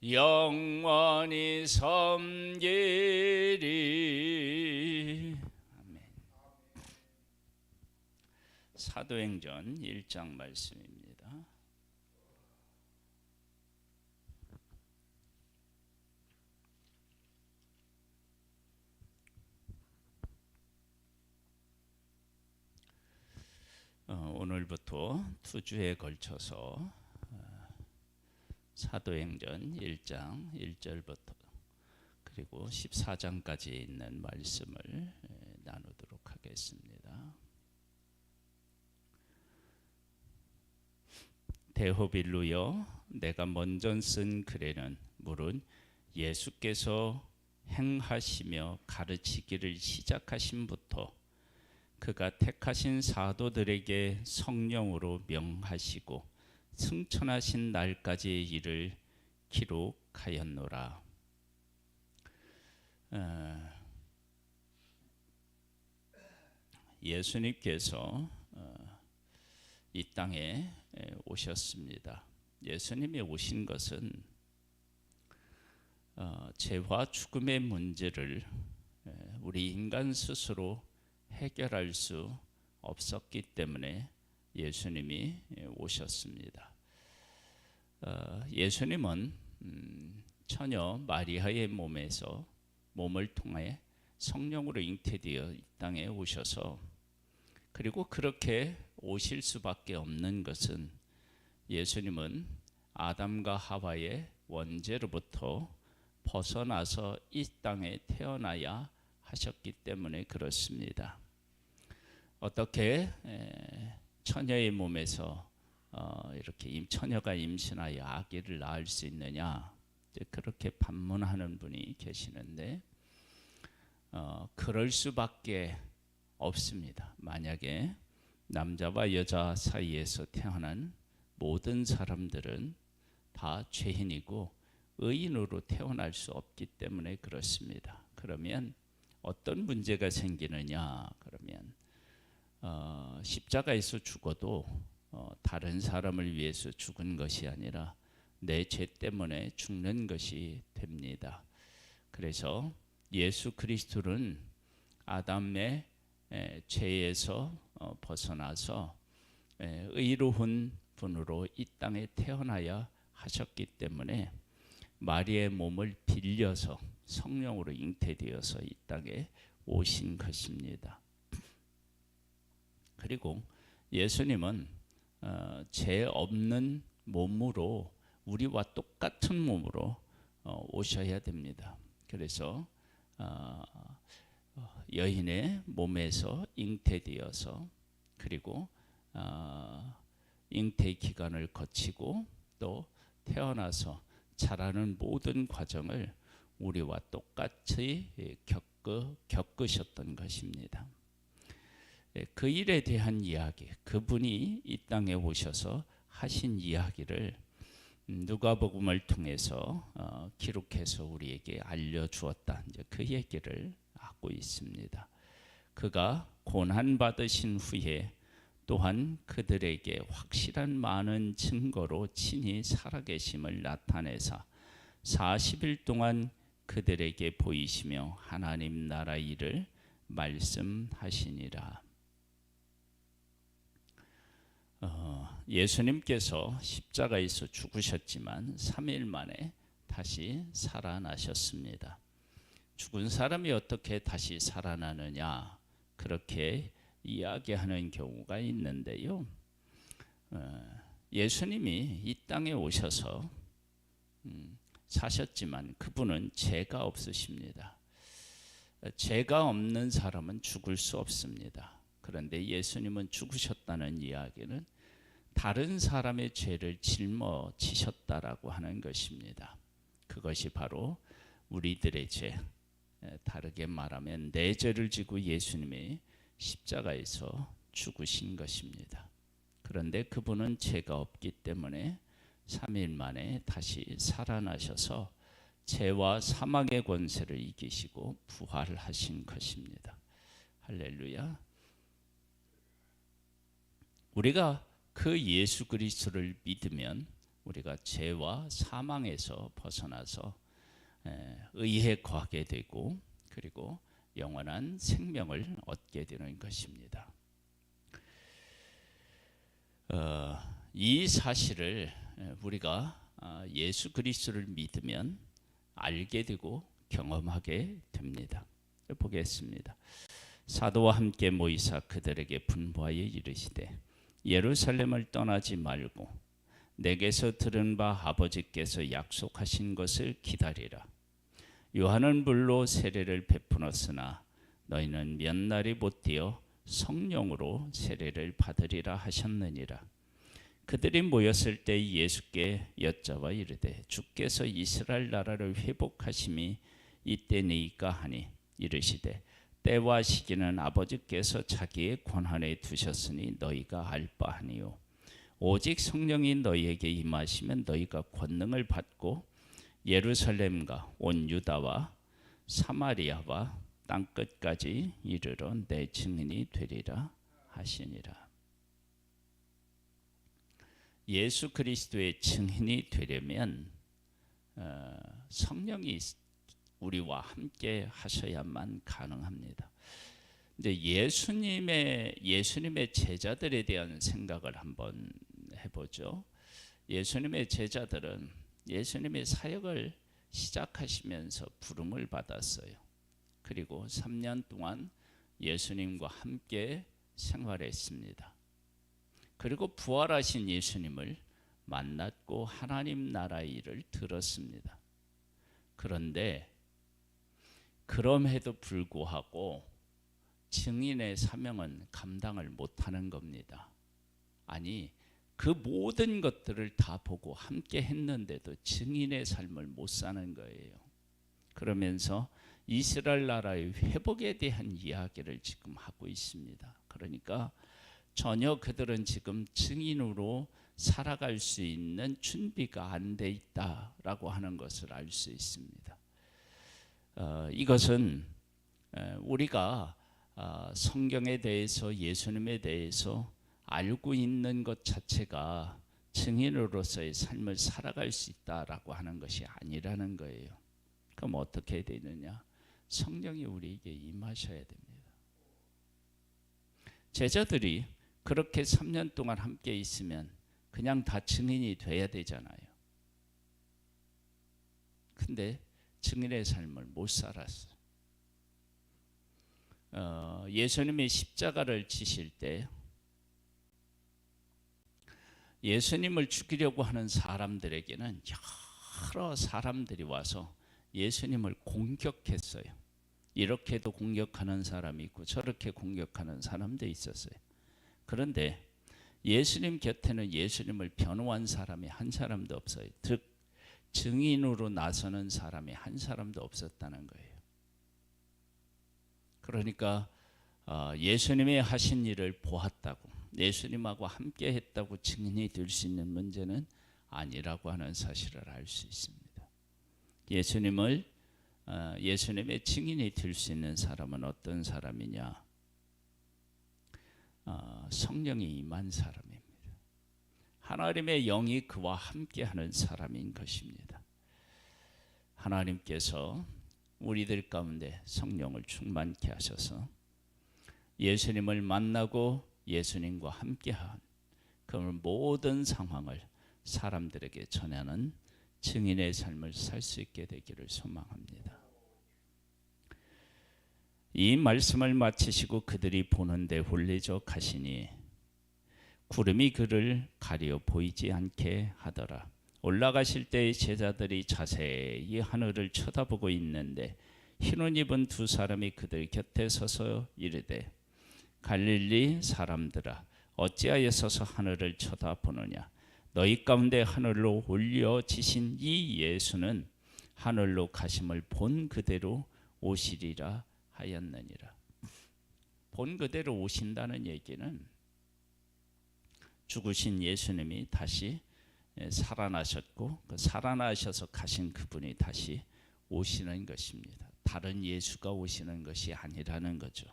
영원히 섬기리. 아멘. 사도행전 1장 말씀입니다. 오늘부터 2주에 걸쳐서 사도행전 1장 1절부터 그리고 14장까지 있는 말씀을 나누도록 하겠습니다. 데호빌루여, 내가 먼저 쓴 글에는 물은 예수께서 행하시며 가르치기를 시작하심부터 그가 택하신 사도들에게 성령으로 명하시고 승천하신 날까지의 일을 기록하였노라. 예수님께서 이 땅에 오셨습니다. 예수님이 오신 것은 죄와 죽음의 문제를 우리 인간 스스로 해결할 수 없었기 때문에 예수님이 오셨습니다. 예수님은 처녀 마리아의 몸을 통해 성령으로 잉태되어 이 땅에 오셔서, 그리고 그렇게 오실 수밖에 없는 것은 예수님은 아담과 하와의 원죄로부터 벗어나서 이 땅에 태어나야 하셨기 때문에 그렇습니다. 어떻게 처녀의 몸에서 이렇게 처녀가 임신하여 아기를 낳을 수 있느냐, 그렇게 반문하는 분이 계시는데 그럴 수밖에 없습니다. 만약에 남자와 여자 사이에서 태어난 모든 사람들은 다 죄인이고 의인으로 태어날 수 없기 때문에 그렇습니다. 그러면 어떤 문제가 생기느냐, 그러면 십자가에서 죽어도 다른 사람을 위해서 죽은 것이 아니라 내 죄 때문에 죽는 것이 됩니다. 그래서 예수 그리스도는 아담의 죄에서 벗어나서 의로운 분으로 이 땅에 태어나야 하셨기 때문에 마리아의 몸을 빌려서 성령으로 잉태되어서 이 땅에 오신 것입니다. 그리고 예수님은 죄 없는 몸으로, 우리와 똑같은 몸으로 오셔야 됩니다. 그래서 여인의 몸에서 잉태되어서, 그리고 잉태 기간을 거치고 또 태어나서 자라는 모든 과정을 우리와 똑같이 겪으셨던 것입니다. 그 일에 대한 이야기, 그분이 이 땅에 오셔서 하신 이야기를 누가복음을 통해서 기록해서 우리에게 알려주었다, 그 얘기를 하고 있습니다. 그가 고난 받으신 후에 또한 그들에게 확실한 많은 증거로 친히 살아계심을 나타내사 40일 동안 그들에게 보이시며 하나님 나라 일을 말씀하시니라. 예수님께서 십자가에서 죽으셨지만 3일 만에 다시 살아나셨습니다. 죽은 사람이 어떻게 다시 살아나느냐, 그렇게 이야기하는 경우가 있는데요. 예수님이 이 땅에 오셔서 사셨지만 그분은 죄가 없으십니다. 죄가 없는 사람은 죽을 수 없습니다. 그런데 예수님은 죽으셨다는 이야기는 다른 사람의 죄를 짊어지셨다라고 하는 것입니다. 그것이 바로 우리들의 죄, 다르게 말하면 내 죄를 지고 예수님이 십자가에서 죽으신 것입니다. 그런데 그분은 죄가 없기 때문에 3일 만에 다시 살아나셔서 죄와 사망의 권세를 이기시고 부활하신 것입니다. 할렐루야. 우리가 그 예수 그리스도를 믿으면 우리가 죄와 사망에서 벗어나서 의에 거하게 되고 그리고 영원한 생명을 얻게 되는 것입니다. 이 사실을 우리가 예수 그리스도를 믿으면 알게 되고 경험하게 됩니다. 보겠습니다. 사도와 함께 모이사 그들에게 분부하여 이르시되 예루살렘을 떠나지 말고 내게서 들은 바 아버지께서 약속하신 것을 기다리라. 요한은 불로 세례를 베푸었으나 너희는 몇 날이 못되어 성령으로 세례를 받으리라 하셨느니라. 그들이 모였을 때 예수께 여짜와 이르되 주께서 이스라엘 나라를 회복하심이 이때니까 하니 이르시되 때와 시기는 아버지께서 자기의 권한에 두셨으니 너희가 알 바 아니요 오직 성령이 너희에게 임하시면 너희가 권능을 받고 예루살렘과 온 유다와 사마리아와 땅끝까지 이르러 내 증인이 되리라 하시니라. 예수 그리스도의 증인이 되려면 성령이 우리와 함께 하셔야만 가능합니다. 이제 예수님의 제자들에 대한 생각을 한번 해보죠. 예수님의 제자들은 예수님의 사역을 시작하시면서 부름을 받았어요. 그리고 3년 동안 예수님과 함께 생활했습니다. 그리고 부활하신 예수님을 만났고 하나님 나라의 일을 들었습니다. 그런데 그럼에도 불구하고 증인의 사명은 감당을 못하는 겁니다. 아니, 그 모든 것들을 다 보고 함께 했는데도 증인의 삶을 못 사는 거예요. 그러면서 이스라엘 나라의 회복에 대한 이야기를 지금 하고 있습니다. 그러니까 전혀 그들은 지금 증인으로 살아갈 수 있는 준비가 안 돼 있다라고 하는 것을 알 수 있습니다. 이것은 우리가 성경에 대해서 예수님에 대해서 알고 있는 것 자체가 증인으로서의 삶을 살아갈 수 있다라고 하는 것이 아니라는 거예요. 그럼 어떻게 되느냐? 성령이 우리에게 임하셔야 됩니다. 제자들이 그렇게 3년 동안 함께 있으면 그냥 다 증인이 돼야 되잖아요. 근데 증인의 삶을 못 살았어요. 예수님이 십자가를 지실 때 예수님을 죽이려고 하는 사람들에게는 여러 사람들이 와서 예수님을 공격했어요. 이렇게도 공격하는 사람이 있고 저렇게 공격하는 사람도 있었어요. 그런데 예수님 곁에는 예수님을 변호한 사람이 한 사람도 없어요. 즉 증인으로 나서는 사람이 한 사람도 없었다는 거예요. 그러니까 예수님이 하신 일을 보았다고, 예수님하고 함께 했다고 증인이 될 수 있는 문제는 아니라고 하는 사실을 알 수 있습니다. 예수님의 증인이 될 수 있는 사람은 어떤 사람이냐? 성령이 임한 사람입니다. 하나님의 영이 그와 함께하는 사람인 것입니다. 하나님께서 우리들 가운데 성령을 충만케 하셔서 예수님을 만나고 예수님과 함께한 그 모든 상황을 사람들에게 전하는 증인의 삶을 살 수 있게 되기를 소망합니다. 이 말씀을 마치시고 그들이 보는데 홀리져 가시니 구름이 그를 가려 보이지 않게 하더라. 올라가실 때 제자들이 자세히 하늘을 쳐다보고 있는데 흰옷 입은 두 사람이 그들 곁에 서서 이르되 갈릴리 사람들아 어찌하여 서서 하늘을 쳐다보느냐? 너희 가운데 하늘로 올려지신 이 예수는 하늘로 가심을 본 그대로 오시리라 하였느니라. 본 그대로 오신다는 얘기는 죽으신 예수님이 다시 살아나셨고 그 살아나셔서 가신 그분이 다시 오시는 것입니다. 다른 예수가 오시는 것이 아니라는 거죠.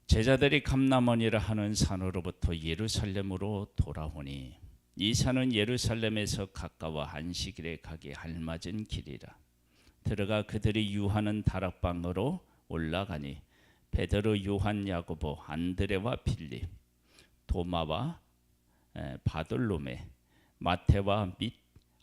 제자들이 감람원이라 하는 산으로부터 예루살렘으로 돌아오니 이 산은 예루살렘에서 가까워 안식일에 가기 알맞은 길이라. 들어가 그들이 유하는 다락방으로 올라가니 베드로, 요한, 야고보, 안드레와 빌립, 도마와 바돌로메, 마테와 및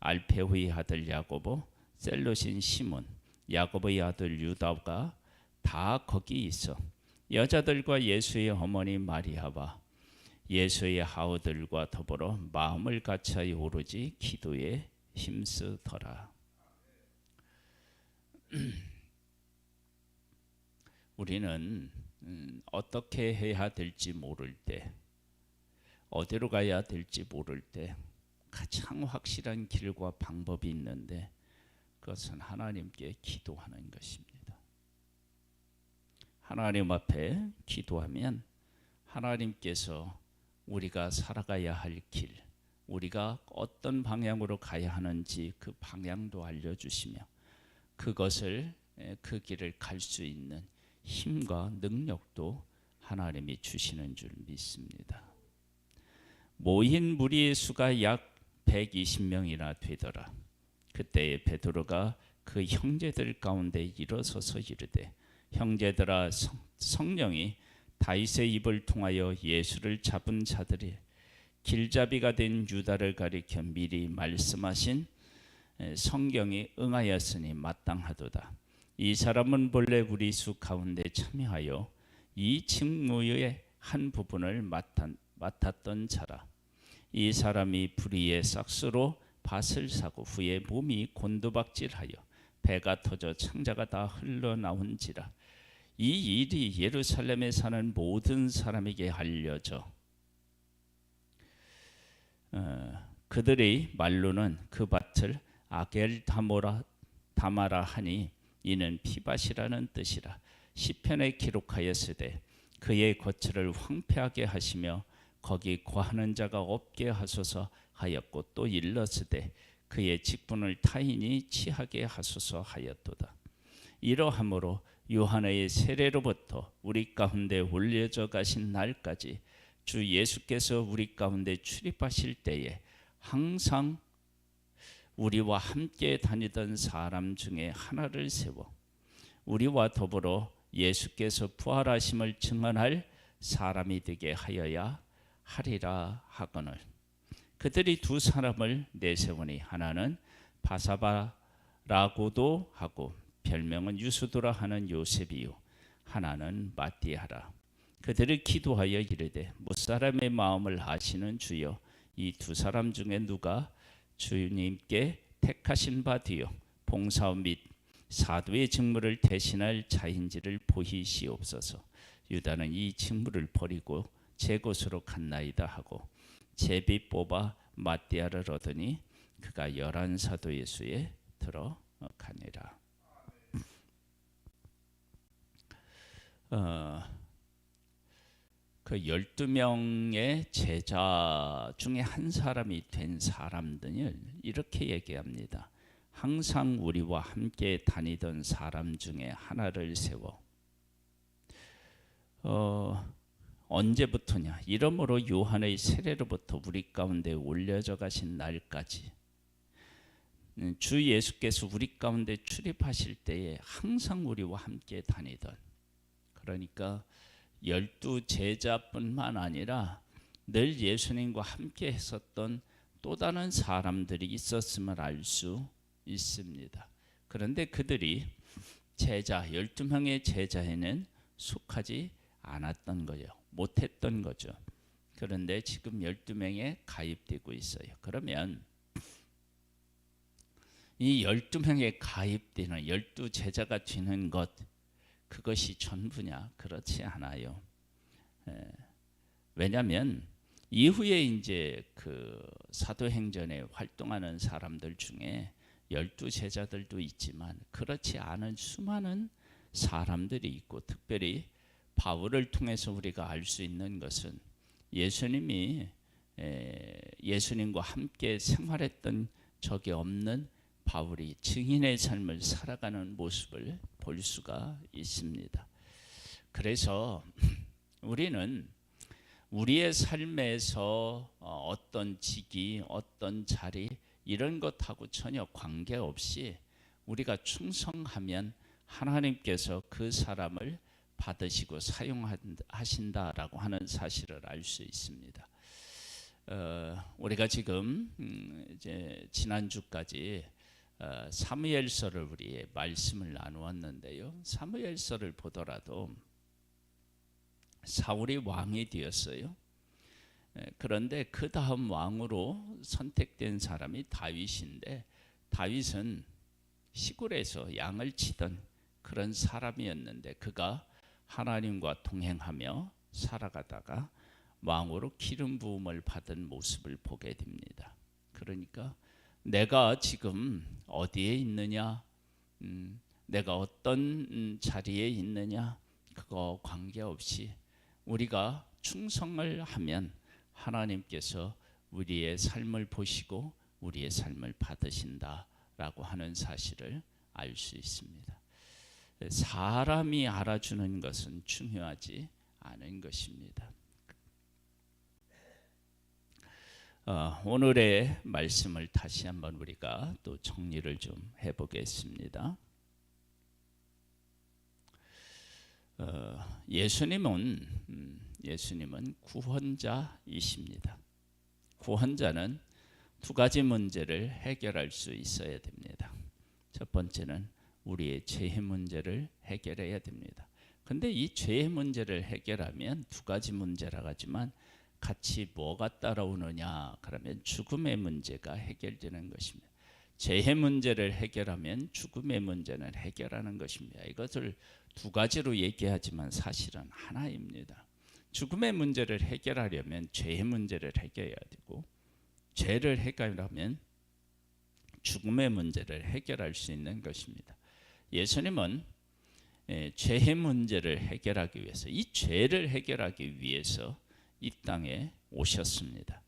알페오의 아들 야고보, 셀롯인 시몬, 야고보의 아들 유다가 다 거기 있어 여자들과 예수의 어머니 마리아와 예수의 아우들과 더불어 마음을 같이 오로지 기도에 힘쓰더라. 우리는 어떻게 해야 될지 모를 때, 어디로 가야 될지 모를 때 가장 확실한 길과 방법이 있는데 그것은 하나님께 기도하는 것입니다. 하나님 앞에 기도하면 하나님께서 우리가 살아가야 할 길, 우리가 어떤 방향으로 가야 하는지 그 방향도 알려주시며 그것을 그 길을 갈 수 있는 힘과 능력도 하나님이 주시는 줄 믿습니다. 모인 무리의 수가 약 120명이나 되더라. 그때에 베드로가 그 형제들 가운데 일어서서 이르되 형제들아, 성령이 다윗의 입을 통하여 예수를 잡은 자들이 길잡이가 된 유다를 가리켜 미리 말씀하신 성경이 응하였으니 마땅하도다. 이 사람은 본래 우리 수 가운데 참여하여 이 직무의 한 부분을 맡았던 자라. 이 사람이 불의의 싹수로 밭을 사고 후에 몸이 곤두박질하여 배가 터져 창자가 다 흘러나온지라. 이 일이 예루살렘에 사는 모든 사람에게 알려져 그들의 말로는 그 밭을 아겔다마라 하니 이는 피밭이라는 뜻이라. 시편에 기록하였으되 그의 거처를 황폐하게 하시며 거기 거하는 자가 없게 하소서 하였고 또 일렀으되 그의 직분을 타인이 취하게 하소서 하였도다. 이러함으로 요한의 세례로부터 우리 가운데 올려져 가신 날까지 주 예수께서 우리 가운데 출입하실 때에 항상 우리와 함께 다니던 사람 중에 하나를 세워 우리와 더불어 예수께서 부활하심을 증언할 사람이 되게 하여야 하리라 하거늘. 그들이 두 사람을 내세우니 하나는 바사바라고도 하고 별명은 유수도라 하는 요셉이요 하나는 마띠아라. 그들이 기도하여 이르되 무사람의 마음을 아시는 주여, 이 두 사람 중에 누가 주님께 택하신 바 되어 봉사 및 사도의 직무를 대신할 자인지를 보이시옵소서. 유다는 이 직무를 버리고 제 곳으로 갔나이다 하고 제비 뽑아 마띠아를 얻으니 그가 11 사도 예수에 들어가니라. 그 12명의 제자 중에 한 사람이 된 사람들을 이렇게 얘기합니다. 항상 우리와 함께 다니던 사람 중에 하나를 세워 언제부터냐? 이러므로 요한의 세례로부터 우리 가운데 올려져 가신 날까지 주 예수께서 우리 가운데 출입하실 때에 항상 우리와 함께 다니던, 그러니까 12 제자뿐만 아니라 늘 예수님과 함께 했었던 또 다른 사람들이 있었음을 알 수 있습니다. 그런데 그들이 제자 12명의 제자에는 속하지 않았던 거예요. 못했던 거죠. 그런데 지금 12명에 가입되고 있어요. 그러면 이 12명에 가입되는 12 제자가 되는 것, 그것이 전부냐? 그렇지 않아요. 왜냐하면 이후에 이제 그 사도행전에 활동하는 사람들 중에 12 제자들도 있지만 그렇지 않은 수많은 사람들이 있고, 특별히 바울을 통해서 우리가 알 수 있는 것은 예수님이 예수님과 함께 생활했던 적이 없는 바울이 증인의 삶을 살아가는 모습을 볼 수가 있습니다. 그래서 우리는 우리의 삶에서 어떤 직위, 어떤 자리 이런 것하고 전혀 관계없이 우리가 충성하면 하나님께서 그 사람을 받으시고 사용하신다라고 하는 사실을 알 수 있습니다. 우리가 지금 이제 지난주까지 사무엘서를 우리 말씀을 나누었는데요. 사무엘서를 보더라도 사울이 왕이 되었어요. 그런데 그 다음 왕으로 선택된 사람이 다윗인데, 다윗은 시골에서 양을 치던 그런 사람이었는데 그가 하나님과 동행하며 살아가다가 왕으로 기름 부음을 받은 모습을 보게 됩니다. 그러니까 내가 지금 어디에 있느냐, 내가 어떤 자리에 있느냐, 그거 관계없이 우리가 충성을 하면 하나님께서 우리의 삶을 보시고 우리의 삶을 받으신다라고 하는 사실을 알 수 있습니다. 사람이 알아주는 것은 중요하지 않은 것입니다. 오늘의 말씀을 다시 한번 우리가 또 정리를 좀 해보겠습니다. 예수님은 구원자이십니다. 구원자는 두 가지 문제를 해결할 수 있어야 됩니다. 첫 번째는 우리의 죄의 문제를 해결해야 됩니다. 근데 이 죄의 문제를 해결하면 두 가지 문제라고 하지만 같이 뭐가 따라오느냐, 그러면 죽음의 문제가 해결되는 것입니다. 죄의 문제를 해결하면 죽음의 문제는 해결하는 것입니다. 이것을 두 가지로 얘기하지만 사실은 하나입니다. 죽음의 문제를 해결하려면 죄의 문제를 해결해야 되고, 죄를 해결하면 죽음의 문제를 해결할 수 있는 것입니다. 예수님은 죄의 문제를 해결하기 위해서, 이 죄를 해결하기 위해서 이 땅에 오셨습니다.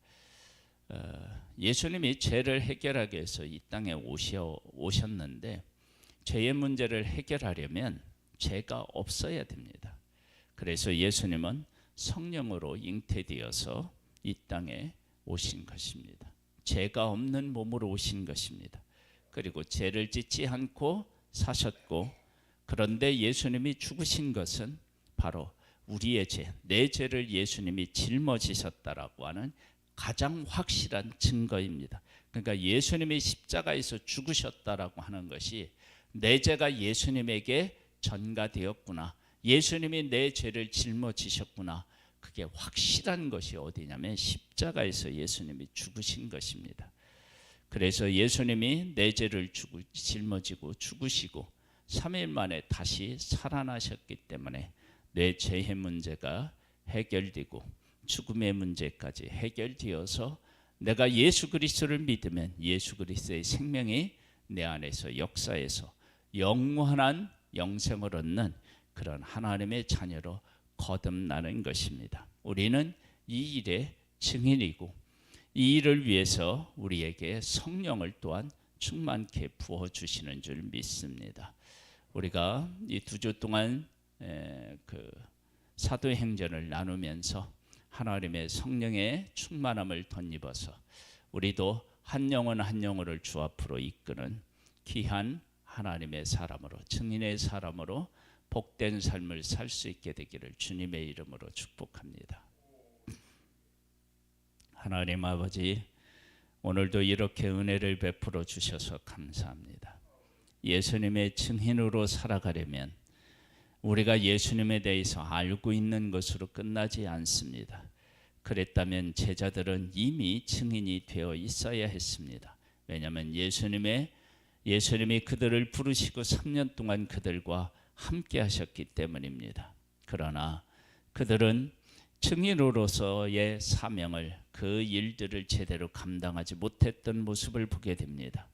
예수님이 죄를 해결하기 위해서 이 땅에 오셨는데, 죄의 문제를 해결하려면 죄가 없어야 됩니다. 그래서 예수님은 성령으로 잉태되어서 이 땅에 오신 것입니다. 죄가 없는 몸으로 오신 것입니다. 그리고 죄를 짓지 않고 사셨고, 그런데 예수님이 죽으신 것은 바로 우리의 죄, 내 죄를 예수님이 짊어지셨다라고 하는 가장 확실한 증거입니다. 그러니까 예수님이 십자가에서 죽으셨다라고 하는 것이 내 죄가 예수님에게 전가되었구나, 예수님이 내 죄를 짊어지셨구나, 그게 확실한 것이 어디냐면 십자가에서 예수님이 죽으신 것입니다. 그래서 예수님이 내 죄를 짊어지고 죽으시고 3일 만에 다시 살아나셨기 때문에 내 죄의 문제가 해결되고 죽음의 문제까지 해결되어서 내가 예수 그리스도를 믿으면 예수 그리스도의 생명이 내 안에서 역사해서 영원한 영생을 얻는 그런 하나님의 자녀로 거듭나는 것입니다. 우리는 이 일의 증인이고, 이 일을 위해서 우리에게 성령을 또한 충만케 부어주시는 줄 믿습니다. 우리가 이 2주 동안 그 사도행전을 나누면서 하나님의 성령의 충만함을 덧입어서 우리도 한 영혼 한 영혼을 주 앞으로 이끄는 귀한 하나님의 사람으로, 증인의 사람으로 복된 삶을 살 수 있게 되기를 주님의 이름으로 축복합니다. 하나님 아버지, 오늘도 이렇게 은혜를 베풀어 주셔서 감사합니다. 예수님의 증인으로 살아가려면 우리가 예수님에 대해서 알고 있는 것으로 끝나지 않습니다. 그랬다면 제자들은 이미 증인이 되어 있어야 했습니다. 왜냐하면 예수님이 그들을 부르시고 3년 동안 그들과 함께 하셨기 때문입니다. 그러나 그들은 증인으로서의 사명을, 그 일들을 제대로 감당하지 못했던 모습을 보게 됩니다.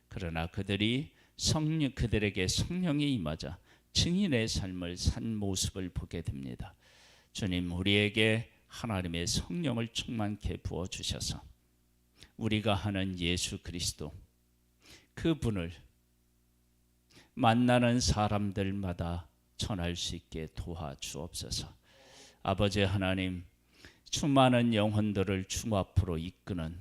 그러나 그들에게 성령이 임하자 증인의 삶을 산 모습을 보게 됩니다. 주님, 우리에게 하나님의 성령을 충만케 부어주셔서 우리가 하는 예수 그리스도, 그분을 만나는 사람들마다 전할 수 있게 도와주옵소서. 아버지 하나님, 수많은 영혼들을 주 앞으로 이끄는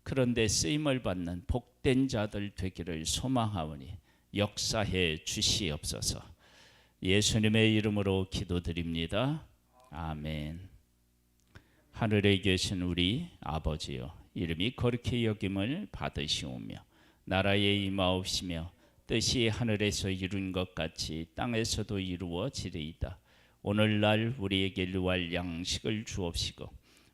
그런데 쓰임을 받는 복된 자들 되기를 소망하오니 역사해 주시옵소서. 예수님의 이름으로 기도드립니다. 아멘. 하늘에 계신 우리 아버지여, 이름이 거룩히 여김을 받으시오며 나라에 임하옵시며 뜻이 하늘에서 이룬 것 같이 땅에서도 이루어지리이다. 오늘날 우리에게 일용할 양식을 주옵시고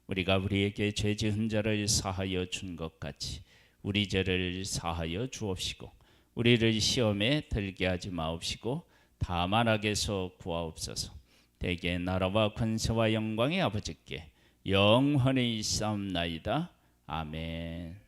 우리가 우리에게 죄 지은 자를 사하여 준 것 같이 우리 죄를 사하여 주옵시고 우리를 시험에 들게 하지 마옵시고 다만 악에서 구하옵소서. 대개 나라와 권세와 영광의 아버지께 영원히 있사옵나이다. 아멘.